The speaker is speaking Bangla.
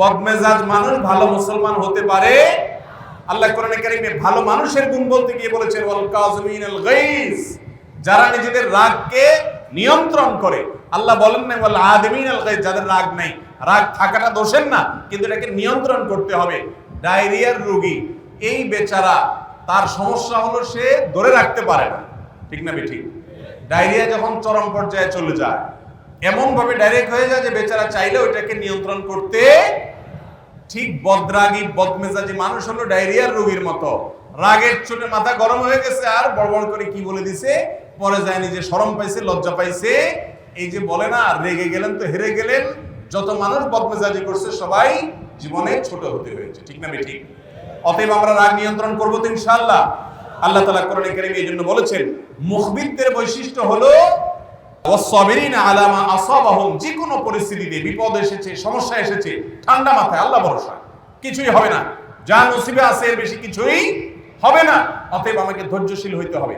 বদমেজাজ মানুষ ভালো মুসলমান হতে পারে? আল্লাহ কোরআনে কারীমে ভালো মানুষের গুণ বলতে গিয়ে বলেছেন ওয়াল কাযিমিনাল গাইজ, যারা নিজেদের রাগকে নিয়ন্ত্রণ করে। আল্লাহ বলেন না ওয়াল আদিমিনাল গাইজ, যাদের রাগ নাই। রাগ থাকাটা দোষের না, কিন্তু এটাকে নিয়ন্ত্রণ করতে হবে। ডায়রিয়ার রোগী এই বেচারা, তার সমস্যা হলো সে ধরে রাখতে পারে না, ঠিক না ঠিক? ডায়রিয়া যখন চরম পর্যায়ে চলে যায়, এমন ভাবে ডাইরেক্ট হয়ে যায় যে বেচারা চাইলে ওইটাকে নিয়ন্ত্রণ করতে, ঠিক বদরাগী বদমেজাজি মানুষ হলো ডায়রিয়ার রোগীর মতো। রাগের চোটে মাথা গরম হয়ে গেছে আর বড়বড় করে কি বলে দিছে, পরে যায়নি যে শরম পাইছে, লজ্জা পাইছে। এই যে বলে না রেগে গেলেন তো হেরে গেলেন, যত মানুষ বদমেজাজি করছে সবাই জীবনে ছোট হতে হয়েছে, ঠিক না ঠিক? অতএব আমরা রাগ নিয়ন্ত্রণ করবো তো ইনশাআল্লাহ। আল্লাহ তাআলা কোরআনে কারীমে এই জন্য বলেছেন মুখবিতদের বৈশিষ্ট্য হলো ওয়াসসাবিরিনা আলা মা আসাবাহুম, যে কোনো পরিস্থিতিতে বিপদ এসেছে, সমস্যা এসেছে, ঠান্ডা মাথায় আল্লাহ ভরসা, কিছুই হবে না, যা নসিবে আছে এর বেশি কিছুই হবে না। অতএব আমাকে ধৈর্যশীল হইতে হবে।